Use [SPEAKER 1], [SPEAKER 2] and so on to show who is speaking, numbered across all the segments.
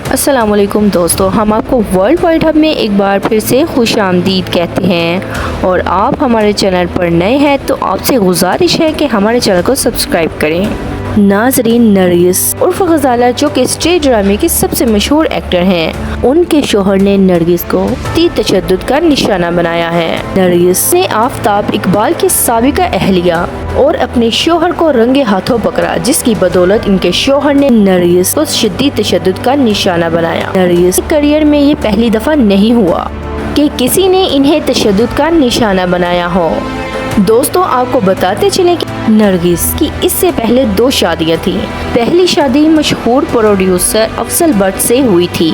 [SPEAKER 1] अस्सलाम वालेकुम दोस्तों, हम आपको वर्ल्ड वाइड हब में एक बार फिर से खुश आमदीद कहते हैं। और आप हमारे चैनल पर नए हैं तो आपसे गुजारिश है कि हमारे चैनल को सब्सक्राइब करें। नाज़रीन, नरगिस उर्फ गजाला जो कि स्टेज ड्रामे की सबसे मशहूर एक्टर हैं, उनके शोहर ने नरगिस को तशद्दुद का निशाना बनाया है। नरगिस ने आफ्ताब इकबाल की साबिका अहलिया और अपने शोहर को रंगे हाथों पकड़ा, जिसकी बदौलत इनके शोहर ने नरगिस को शदीद तशद्दुद का निशाना बनाया। नरगिस के करियर में ये पहली दफा नहीं हुआ कि किसी ने इन्हें तशद्दुद का निशाना बनाया हो। दोस्तों, आपको बताते चले कि नरगिस की इससे पहले 2 शादियां थी। पहली शादी मशहूर प्रोड्यूसर अफजल भट्ट से हुई थी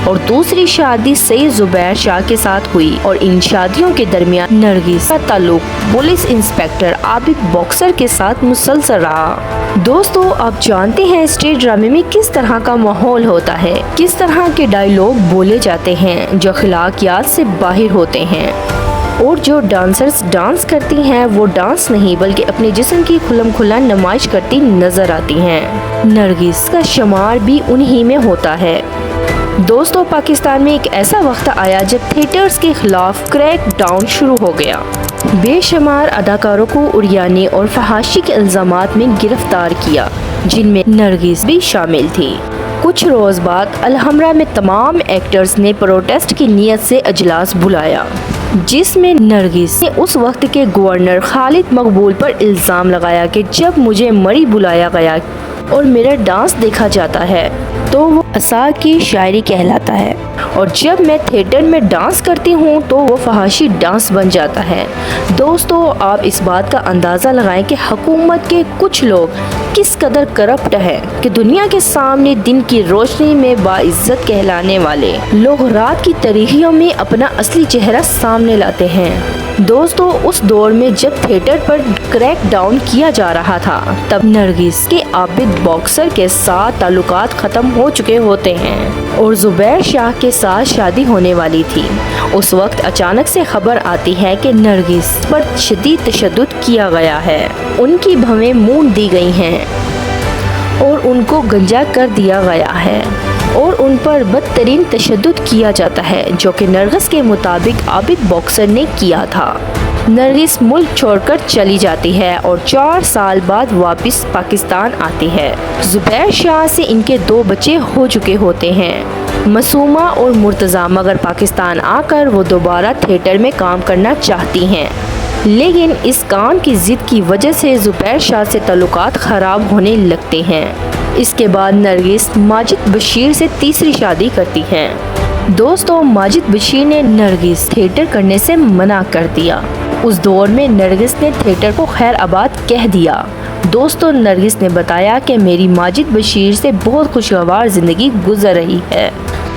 [SPEAKER 1] और दूसरी शादी सईद जुबैर शाह के साथ हुई। और इन शादियों के दरमियान नरगिस का ताल्लुक पुलिस इंस्पेक्टर आबिद बॉक्सर के साथ मुसलसल रहा। दोस्तों, आप जानते हैं स्टेज ड्रामे में किस तरह का माहौल होता है, किस तरह के डायलॉग बोले जाते हैं जो अखलाकियात से बाहर होते हैं। और जो डांसर्स डांस करती हैं वो डांस नहीं बल्कि अपने जिस्म की खुल्लम खुल्ला नुमाइश करती नजर आती हैं। नरगिस का शुमार भी उन्हीं में होता है। दोस्तों, पाकिस्तान में एक ऐसा वक्त आया जब थिएटर्स के खिलाफ क्रैक डाउन शुरू हो गया। बेशुमार अदाकारों को उरियाने और फहाशी के इल्जामात में गिरफ्तार किया, जिनमें नरगिस भी शामिल थी। कुछ रोज बाद अलहमरा में तमाम एक्टर्स ने प्रोटेस्ट की नीयत से अजलास बुलाया, जिसमें नरगिस ने उस वक्त के गवर्नर खालिद मकबूल पर इल्ज़ाम लगाया कि जब मुझे मरी बुलाया गया और मेरा डांस देखा जाता है तो वो असा की शायरी कहलाता है, और जब मैं थिएटर में डांस करती हूँ तो वो फहाशी डांस बन जाता है। दोस्तों, आप इस बात का अंदाज़ा लगाएं कि हुकूमत के कुछ लोग किस कदर करप्ट है कि दुनिया के सामने दिन की रोशनी में बाइज्जत कहलाने वाले लोग रात की तारीखियों में अपना असली चेहरा सामने लाते हैं। दोस्तों, उस दौर में जब थिएटर पर क्रैक डाउन किया जा रहा था तब नरगिस के आबिद बॉक्सर के साथ ताल्लुकात ख़त्म हो चुके होते हैं और जुबैर शाह के साथ शादी होने वाली थी। उस वक्त अचानक से खबर आती है कि नरगिस पर शदीद तशद्दुद किया गया है, उनकी भवें मूंद दी गई हैं और उनको गंजा कर दिया गया है और उन पर बदतरीन तशद्दुद किया जाता है, जो कि नरगिस के मुताबिक आबिद बॉक्सर ने किया था। नरगिस मुल्क छोड़कर चली जाती है और 4 साल बाद वापस पाकिस्तान आती है। जुबैर शाह से इनके 2 बच्चे हो चुके होते हैं, मासूमा और मुर्तज़ा, मगर पाकिस्तान आकर वो दोबारा थिएटर में काम करना चाहती हैं, लेकिन इस काम की ज़िद की वजह से जुबैर शाह से ताल्लुकात ख़राब होने लगते हैं। इसके बाद नरगिस माजिद बशीर से तीसरी शादी करती हैं। दोस्तों, माजिद बशीर ने नरगिस थिएटर करने से मना कर दिया। उस दौर में नरगिस ने थिएटर को खैर आबाद कह दिया। दोस्तों, नरगिस ने बताया कि मेरी माजिद बशीर से बहुत खुशगवार ज़िंदगी गुजर रही है,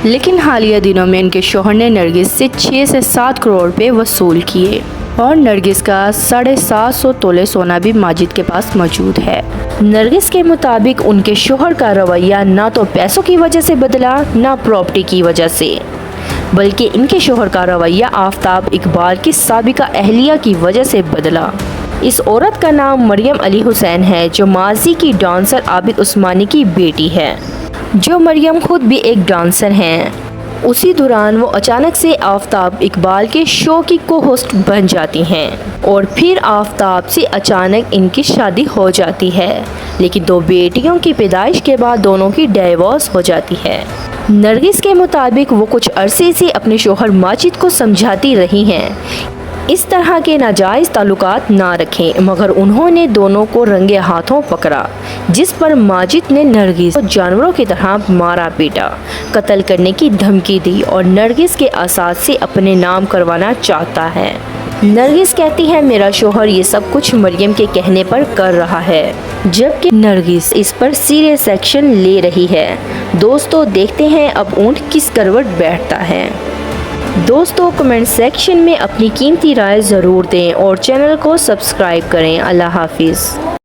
[SPEAKER 1] लेकिन हालिया दिनों में इनके शोहर ने नरगिस से 6 से 7 करोड़ रुपये वसूल किए और नरगिस का 750 तोले सोना भी माजिद के पास मौजूद है। नरगिस के मुताबिक उनके शोहर का रवैया ना तो पैसों की वजह से बदला ना प्रॉपर्टी की वजह से, बल्कि इनके शोहर का रवैया आफ्ताब इकबाल की साबिका अहलिया की वजह से बदला। इस औरत का नाम मरियम अली हुसैन है, जो माजी की डांसर आबिद उस्मानी की बेटी है। जो मरियम खुद भी एक डांसर हैं। उसी दौरान वो अचानक से आफ्ताब इकबाल के शो की को होस्ट बन जाती हैं और फिर आफ्ताब से अचानक इनकी शादी हो जाती है, लेकिन 2 बेटियों की पैदाइश के बाद दोनों की डिवोर्स हो जाती है। नरगिस के मुताबिक वो कुछ अरसे से अपने शोहर माजिद को समझाती रही हैं इस तरह के नाजायज़ ताल्लुकात ना रखें, मगर उन्होंने दोनों को रंगे हाथों पकड़ा, जिस पर माजिद ने नरगिस को जानवरों की तरह मारा पीटा, कत्ल करने की धमकी दी और नरगिस के असाद से अपने नाम करवाना चाहता है। नरगिस कहती है मेरा शोहर ये सब कुछ मरियम के कहने पर कर रहा है, जबकि नरगिस इस पर सीरियस एक्शन ले रही है। दोस्तों, देखते हैं अब ऊँट किस करवट बैठता है। दोस्तों, कमेंट सेक्शन में अपनी कीमती राय ज़रूर दें और चैनल को सब्सक्राइब करें। अल्लाह हाफिज़।